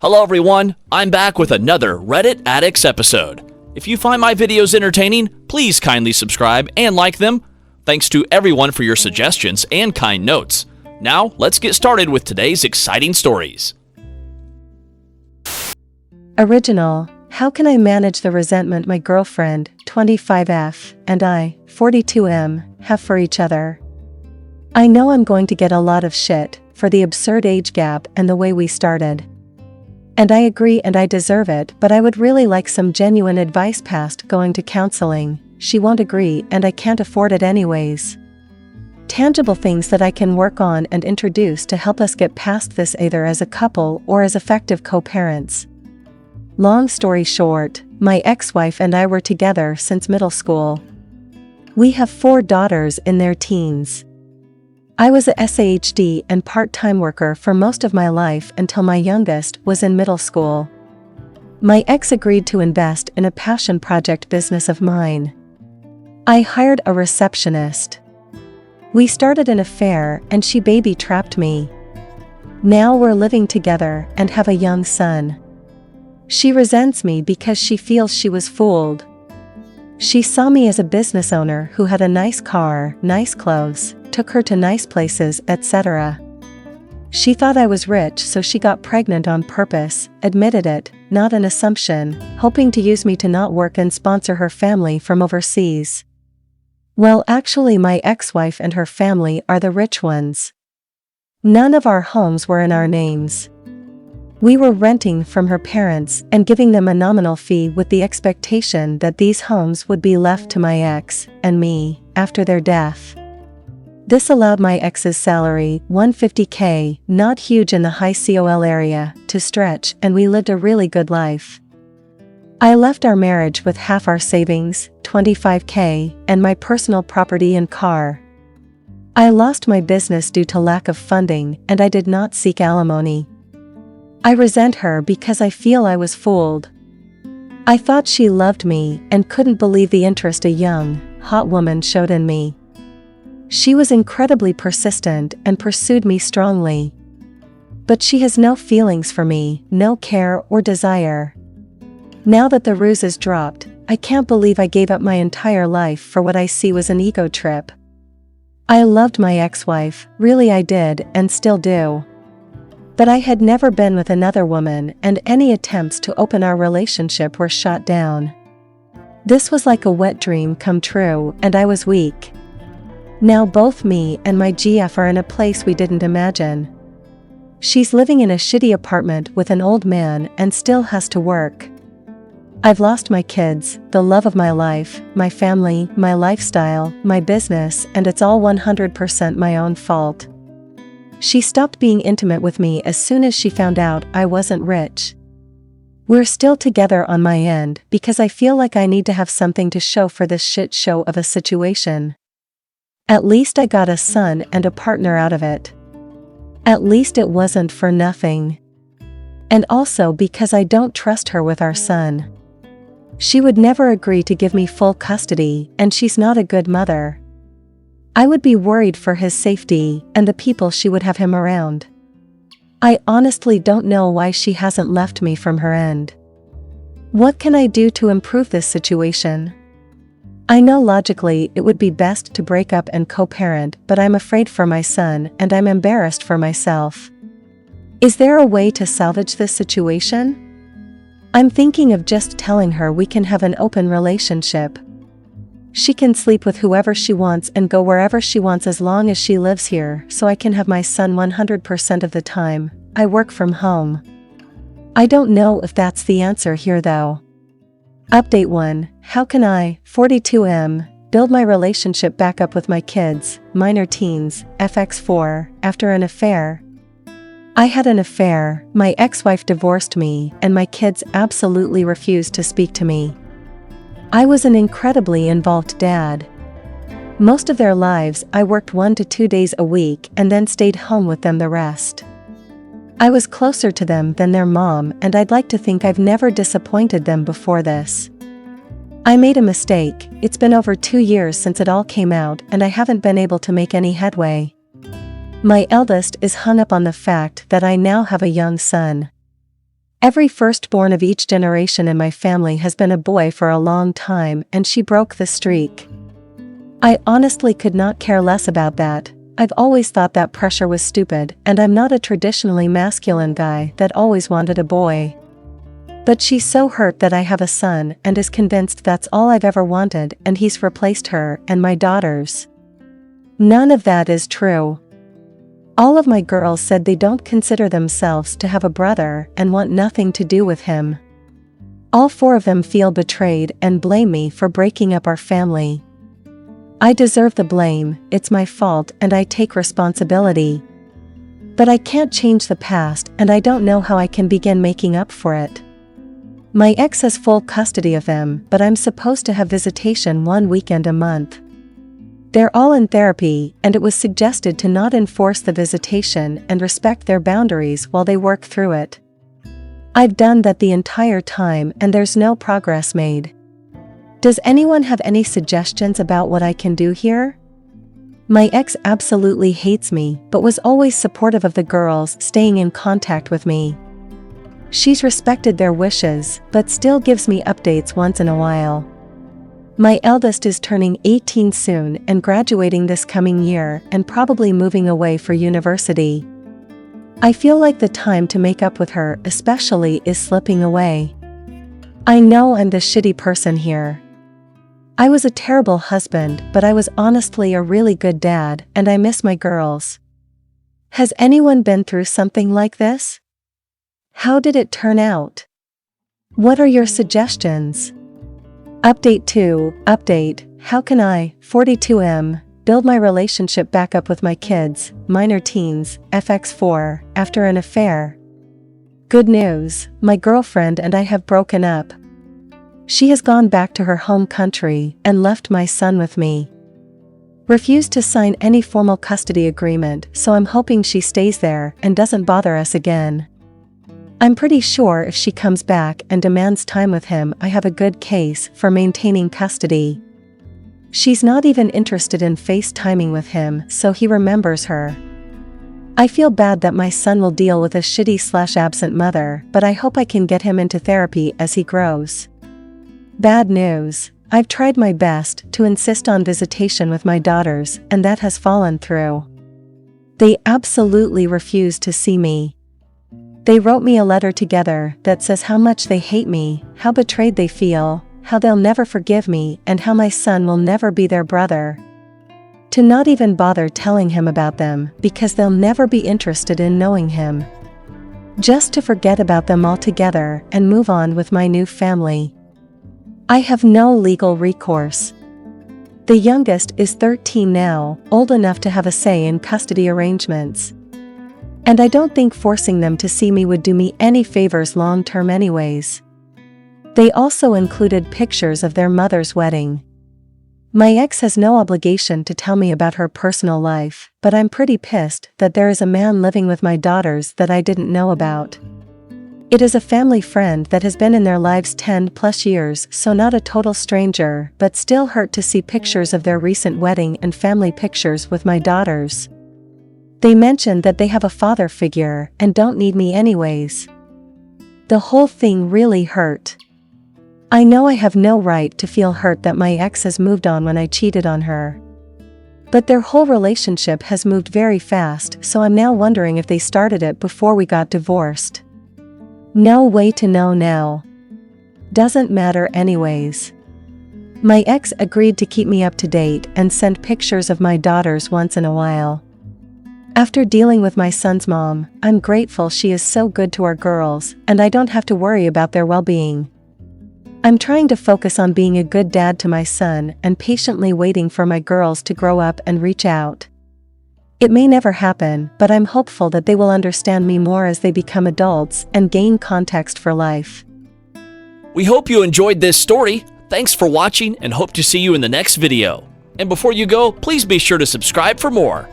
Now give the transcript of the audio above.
Hello everyone, I'm back with another Reddit Addicts episode. If you find my videos entertaining, please kindly subscribe and like them. Thanks to everyone for your suggestions and kind notes. Now, let's get started with today's exciting stories. Original: How can I manage the resentment my girlfriend, 25F, and I, 42M, have for each other? I know I'm going to get a lot of shit for the absurd age gap and the way we started. And I agree and I deserve it, but I would really like some genuine advice past going to counseling. She won't agree and I can't afford it anyways. Tangible things that I can work on and introduce to help us get past this either as a couple or as effective co-parents. Long story short, my ex-wife and I were together since middle school. We have 4 daughters in their teens. I was a SAHD and part-time worker for most of my life until my youngest was in middle school. My ex agreed to invest in a passion project business of mine. I hired a receptionist. We started an affair and she baby-trapped me. Now we're living together and have a young son. She resents me because she feels she was fooled. She saw me as a business owner who had a nice car, nice clothes, took her to nice places, etc. She thought I was rich, so she got pregnant on purpose, admitted it, not an assumption, hoping to use me to not work and sponsor her family from overseas. Well, actually my ex-wife and her family are the rich ones. None of our homes were in our names. We were renting from her parents and giving them a nominal fee with the expectation that these homes would be left to my ex and me after their death. This allowed my ex's salary, $150K, not huge in the high COL area, to stretch, and we lived a really good life. I left our marriage with half our savings, $25K, and my personal property and car. I lost my business due to lack of funding, and I did not seek alimony. I resent her because I feel I was fooled. I thought she loved me and couldn't believe the interest a young, hot woman showed in me. She was incredibly persistent and pursued me strongly. But she has no feelings for me, no care or desire. Now that the ruse is dropped, I can't believe I gave up my entire life for what I see was an ego trip. I loved my ex-wife, really I did, and still do. But I had never been with another woman, and any attempts to open our relationship were shot down. This was like a wet dream come true, and I was weak. Now both me and my GF are in a place we didn't imagine. She's living in a shitty apartment with an old man and still has to work. I've lost my kids, the love of my life, my family, my lifestyle, my business, and it's all 100% my own fault. She stopped being intimate with me as soon as she found out I wasn't rich. We're still together on my end because I feel like I need to have something to show for this shit show of a situation. At least I got a son and a partner out of it. At least it wasn't for nothing. And also because I don't trust her with our son. She would never agree to give me full custody, and she's not a good mother. I would be worried for his safety and the people she would have him around. I honestly don't know why she hasn't left me from her end. What can I do to improve this situation? I know logically it would be best to break up and co-parent, but I'm afraid for my son and I'm embarrassed for myself. Is there a way to salvage this situation? I'm thinking of just telling her we can have an open relationship. She can sleep with whoever she wants and go wherever she wants as long as she lives here, so I can have my son 100% of the time. I work from home. I don't know if that's the answer here though. Update 1. How can I, 42M, build my relationship back up with my kids, minor teens, FX4, after an affair? I had an affair, my ex-wife divorced me, and my kids absolutely refused to speak to me. I was an incredibly involved dad. Most of their lives I worked 1 to 2 days a week and then stayed home with them the rest. I was closer to them than their mom, and I'd like to think I've never disappointed them before this. I made a mistake. It's been over 2 years since it all came out and I haven't been able to make any headway. My eldest is hung up on the fact that I now have a young son. Every firstborn of each generation in my family has been a boy for a long time, and she broke the streak. I honestly could not care less about that. I've always thought that pressure was stupid, and I'm not a traditionally masculine guy that always wanted a boy. But she's so hurt that I have a son and is convinced that's all I've ever wanted, and he's replaced her and my daughters. None of that is true. All of my girls said they don't consider themselves to have a brother and want nothing to do with him. All 4 of them feel betrayed and blame me for breaking up our family. I deserve the blame, it's my fault, and I take responsibility. But I can't change the past, and I don't know how I can begin making up for it. My ex has full custody of them, but I'm supposed to have visitation 1 weekend a month. They're all in therapy, and it was suggested to not enforce the visitation and respect their boundaries while they work through it. I've done that the entire time, and there's no progress made. Does anyone have any suggestions about what I can do here? My ex absolutely hates me, but was always supportive of the girls staying in contact with me. She's respected their wishes, but still gives me updates once in a while. My eldest is turning 18 soon and graduating this coming year and probably moving away for university. I feel like the time to make up with her especially is slipping away. I know I'm the shitty person here. I was a terrible husband, but I was honestly a really good dad, and I miss my girls. Has anyone been through something like this? How did it turn out? What are your suggestions? Update 2. Update. How can I, 42M, build my relationship back up with my kids, minor teens, FX4, after an affair? Good news, my girlfriend and I have broken up. She has gone back to her home country and left my son with me. Refused to sign any formal custody agreement, so I'm hoping she stays there and doesn't bother us again. I'm pretty sure if she comes back and demands time with him, I have a good case for maintaining custody. She's not even interested in FaceTiming with him, so he remembers her. I feel bad that my son will deal with a shitty/absent mother, but I hope I can get him into therapy as he grows. Bad news. I've tried my best to insist on visitation with my daughters, and that has fallen through. They absolutely refuse to see me. They wrote me a letter together that says how much they hate me, how betrayed they feel, how they'll never forgive me, and how my son will never be their brother. To not even bother telling him about them because they'll never be interested in knowing him. Just to forget about them altogether and move on with my new family. I have no legal recourse. The youngest is 13 now, old enough to have a say in custody arrangements. And I don't think forcing them to see me would do me any favors long term anyways. They also included pictures of their mother's wedding. My ex has no obligation to tell me about her personal life, but I'm pretty pissed that there is a man living with my daughters that I didn't know about. It is a family friend that has been in their lives 10+ years, so not a total stranger, but still hurt to see pictures of their recent wedding and family pictures with my daughters. They mentioned that they have a father figure and don't need me anyways. The whole thing really hurt. I know I have no right to feel hurt that my ex has moved on when I cheated on her. But their whole relationship has moved very fast, so I'm now wondering if they started it before we got divorced. No way to know now. Doesn't matter anyways. My ex agreed to keep me up to date and send pictures of my daughters once in a while. After dealing with my son's mom, I'm grateful she is so good to our girls, and I don't have to worry about their well-being. I'm trying to focus on being a good dad to my son and patiently waiting for my girls to grow up and reach out. It may never happen, but I'm hopeful that they will understand me more as they become adults and gain context for life. We hope you enjoyed this story. Thanks for watching and hope to see you in the next video. And before you go, please be sure to subscribe for more.